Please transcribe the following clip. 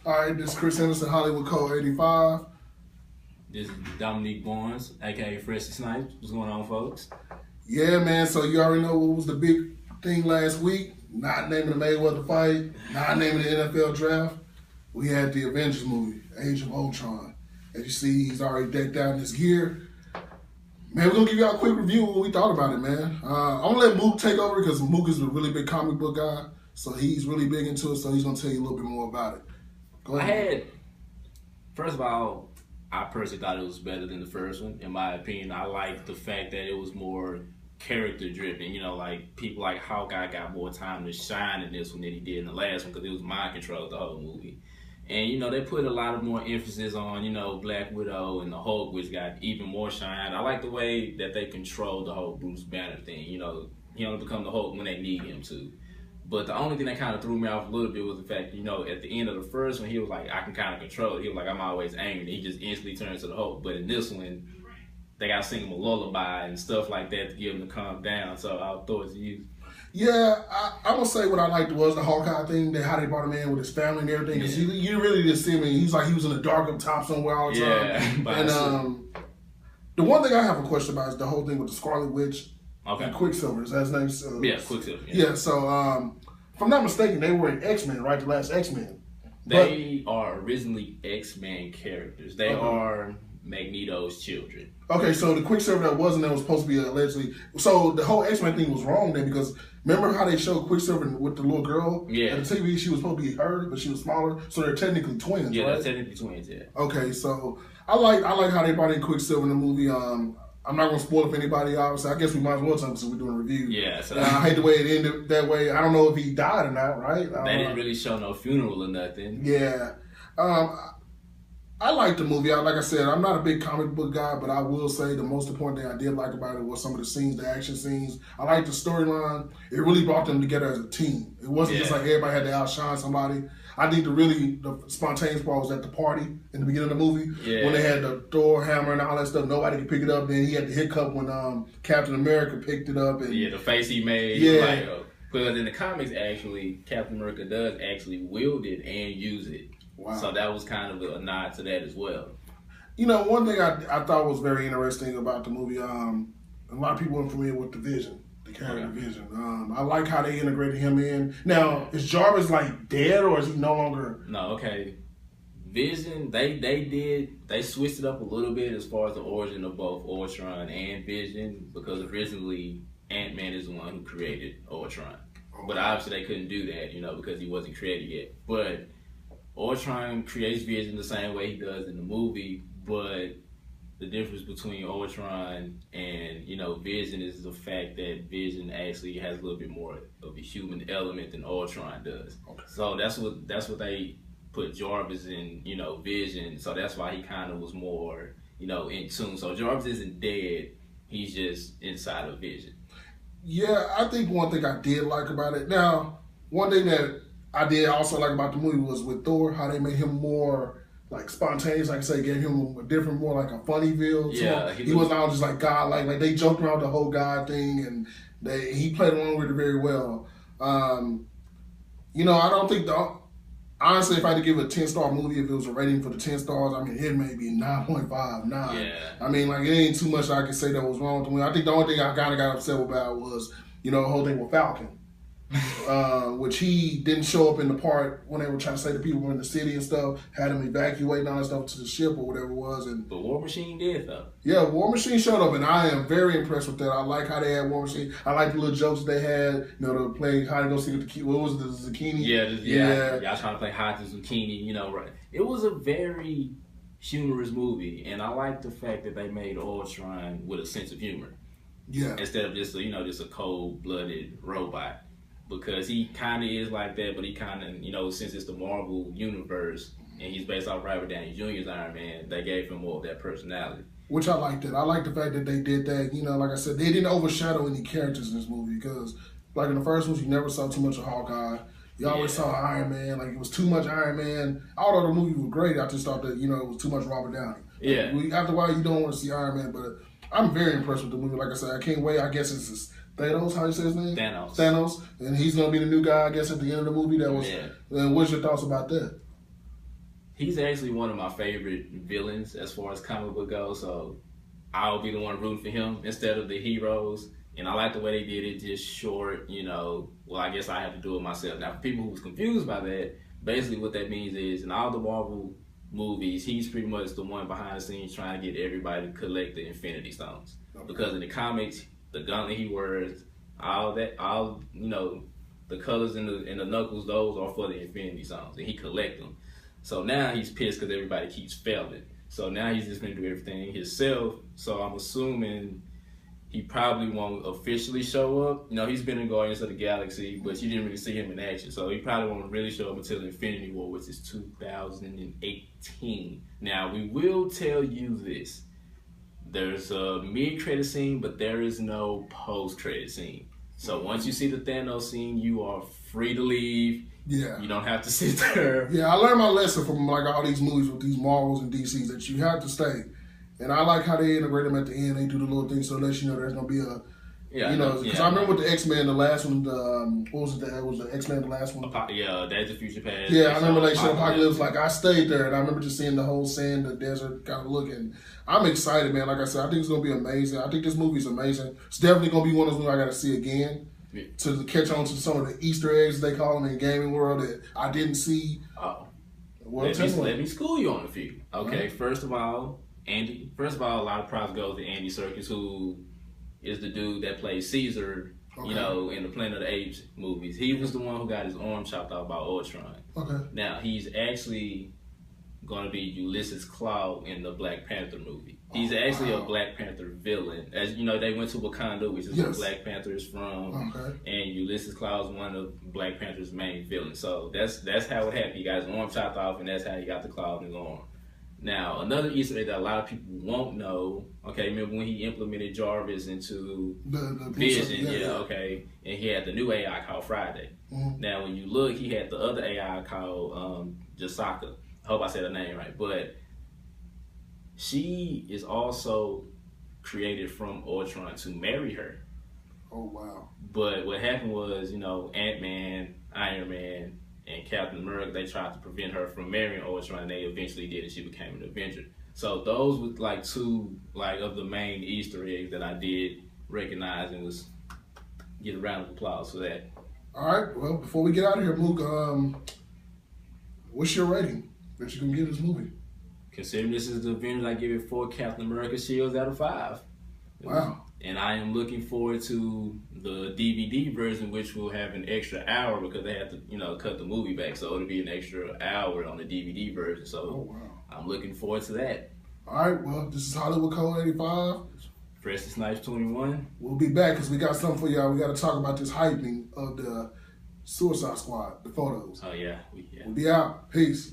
All right, this is Chris Henderson, Hollywood Code 85. This is Dominique Barnes, aka Freshly Snipes. What's going on, folks? Yeah, man, so you already know what was the big thing last week. Not naming the Mayweather fight, not naming the NFL draft. We had the Avengers movie, Age of Ultron. As you see, he's already decked out in his gear. Man, we're going to give y'all a quick review of what we thought about it, man. I'm going to let Mook take over because Mook is a really big comic book guy. So he's really big into it, so he's going to tell you a little bit more about it. Go ahead. First of all, I personally thought it was better than the first one. In my opinion, I liked the fact that it was more character driven. You know, like people like Hawkeye got more time to shine in this one than he did in the last one because it was mind control the whole movie. And, you know, they put a lot of more emphasis on, you know, Black Widow and the Hulk, which got even more shine. I like the way that they controlled the whole Bruce Banner thing. You know, he only become the Hulk when they need him to. But the only thing that kind of threw me off a little bit was the fact, you know, at the end of the first one, he was like, I can kind of control it. He was like, I'm always angry. He just instantly turns to the Hulk. But in this one, they got to sing him a lullaby and stuff like that to get him to calm down. So I'll throw it to you. Yeah, I'm going to say what I liked was the Hawkeye thing, how they brought him in with his family and everything. Because you really didn't see him. He's like he was in a dark up top somewhere all the time. Yeah. And the one thing I have a question about is the whole thing with the Scarlet Witch. Okay. And Quicksilver, is that his name? Yeah, Quicksilver. Yeah, so if I'm not mistaken, they were in X-Men, right? The last X-Men. They are originally X-Men characters. They are Magneto's children. Okay, so the Quicksilver that wasn't there was supposed to be allegedly. So the whole X-Men thing was wrong then because remember how they showed Quicksilver with the little girl? Yeah. At the TV, she was supposed to be her, but she was smaller. So they're technically twins, yeah, right? they're technically twins, yeah. Okay, so I like how they brought in Quicksilver in the movie. I'm not going to spoil it for anybody, obviously. I guess we might as well tell them since we're doing a review. Yeah. So I hate the way it ended that way. I don't know if he died or not, right? They didn't really show no funeral or nothing. Yeah. I like the movie. Like I said, I'm not a big comic book guy, but I will say the most important thing I did like about it was some of the scenes, the action scenes. I liked the storyline. It really brought them together as a team. It wasn't just like everybody had to outshine somebody. I think the spontaneous part was at the party in the beginning of the movie when they had the Thor hammer and all that stuff. Nobody could pick it up. Then he had the hiccup when Captain America picked it up. And the face he made. Yeah. Because in the comics, actually, Captain America does actually wield it and use it. Wow. So that was kind of a nod to that as well. You know, one thing I thought was very interesting about the movie, a lot of people aren't familiar with the Vision. The character Vision. I like how they integrated him in. Now, is Jarvis like dead or is he no longer? No, okay. Vision, they switched it up a little bit as far as the origin of both Ultron and Vision because originally Ant-Man is the one who created Ultron. Okay. But obviously they couldn't do that, you know, because he wasn't created yet. But Ultron creates Vision the same way he does in the movie, but the difference between Ultron and, you know, Vision is the fact that Vision actually has a little bit more of a human element than Ultron does. Okay. So that's what they put Jarvis in, you know, Vision. So that's why he kind of was more, you know, in tune. So Jarvis isn't dead. He's just inside of Vision. Yeah, I think one thing I did like about it. Now, one thing that I did also like about the movie was with Thor, how they made him more like spontaneous, like I say, gave him a different, more like a funny feel to him. He wasn't all just like God, like they joked around the whole God thing, and he played along with it very well. You know, I don't think honestly, if I had to give a 10-star movie, if it was a rating for the 10 stars, I mean, it may be 9.5, 9. Yeah. I mean, like, it ain't too much I can say that was wrong with the movie. I think the only thing I kind of got upset about was, you know, the whole thing with Falcon. Which he didn't show up in the part when they were trying to say the people were in the city and stuff, had him evacuate and all that stuff to the ship or whatever it was. But War Machine did, though. Yeah, War Machine showed up, and I am very impressed with that. I like how they had War Machine. I like the little jokes they had, you know, to play hide and go seek with the what was it, the zucchini? Yeah. Y'all trying to play hide the zucchini, you know, right. It was a very humorous movie, and I like the fact that they made Ultron with a sense of humor. Yeah. Instead of just a cold-blooded robot. Because he kind of is like that, but he kind of, you know, since it's the Marvel universe and he's based off Robert Downey Jr.'s Iron Man, they gave him more of that personality. Which I liked it. I like the fact that they did that. You know, like I said, they didn't overshadow any characters in this movie because, like in the first ones, you never saw too much of Hawkeye. You always saw Iron Man. Like, it was too much Iron Man. Although the movie was great, I just thought that, you know, it was too much Robert Downey. Like, after a while, you don't want to see Iron Man, but I'm very impressed with the movie. Like I said, I can't wait. I guess it's Thanos, how you say his name? Thanos. And he's going to be the new guy, I guess, at the end of the movie. And what's your thoughts about that? He's actually one of my favorite villains as far as comic book goes. So I'll be the one rooting for him instead of the heroes. And I like the way they did it, just short, well, I guess I have to do it myself. Now, for people who was confused by that, basically what that means is in all the Marvel movies, he's pretty much the one behind the scenes trying to get everybody to collect the Infinity Stones. Okay. Because in the comics, the gauntlet he wears, the colors in the knuckles, those are for the Infinity Stones, and he collect them. So now he's pissed because everybody keeps failing. So now he's just going to do everything himself. So I'm assuming he probably won't officially show up. He's been in Guardians of the Galaxy, but you didn't really see him in action. So he probably won't really show up until Infinity War, which is 2018. Now, we will tell you this. There's a mid-credit scene, but there is no post-credit scene. So once you see the Thanos scene, you are free to leave. Yeah. You don't have to sit there. Yeah, I learned my lesson from all these movies with these Marvels and DCs that you have to stay. And I like how they integrate them at the end. They do the little things so that there's gonna be a, because I remember with the X-Men, the last one, what was it? Was the X-Men the last one? Days of Future Past. Yeah, I remember they showed Apocalypse. Like I stayed there, and I remember just seeing the whole sand, the desert kind of looking. I'm excited, man. Like I said, I think it's gonna be amazing. I think this movie's amazing. It's definitely gonna be one of those movies I gotta see again to catch on to some of the Easter eggs they call them in the gaming world that I didn't see. Oh, well, let me school you on a few. Okay, right. First of all, a lot of props go to Andy Serkis, who is the dude that plays Caesar, in the Planet of the Apes movies. He was the one who got his arm chopped off by Ultron. Okay. Now, he's actually going to be Ulysses Claw in the Black Panther movie. He's actually a Black Panther villain. As you know, they went to Wakanda, which is where Black Panther is from. Okay. And Ulysses Claw is one of Black Panther's main villains. So that's how it happened. He got his arm chopped off, and that's how he got the claw in his arm. Now, another Easter egg that a lot of people won't know, remember when he implemented Jarvis into the Vision, and he had the new AI called Friday. Mm-hmm. Now, when you look, he had the other AI called Jasaka. I hope I said her name right, but she is also created from Ultron to marry her. Oh, wow. But what happened was, Ant-Man, Iron Man, and Captain America, they tried to prevent her from marrying Ultron, and they eventually did, and she became an Avenger. So those were two of the main Easter eggs that I did recognize and was get a round of applause for that. All right. Well, before we get out of here, Mook, what's your rating that you can give this movie? Considering this is the Avengers, I give it 4 Captain America shields out of 5. Wow. And I am looking forward to the DVD version, which will have an extra hour because they have to, cut the movie back. So it'll be an extra hour on the DVD version. So I'm looking forward to that. All right. Well, this is Hollywood Code 85. Presley Snipes 21. We'll be back because we got something for y'all. We got to talk about this hyping of the Suicide Squad, the photos. Oh, yeah. We'll be out. Peace.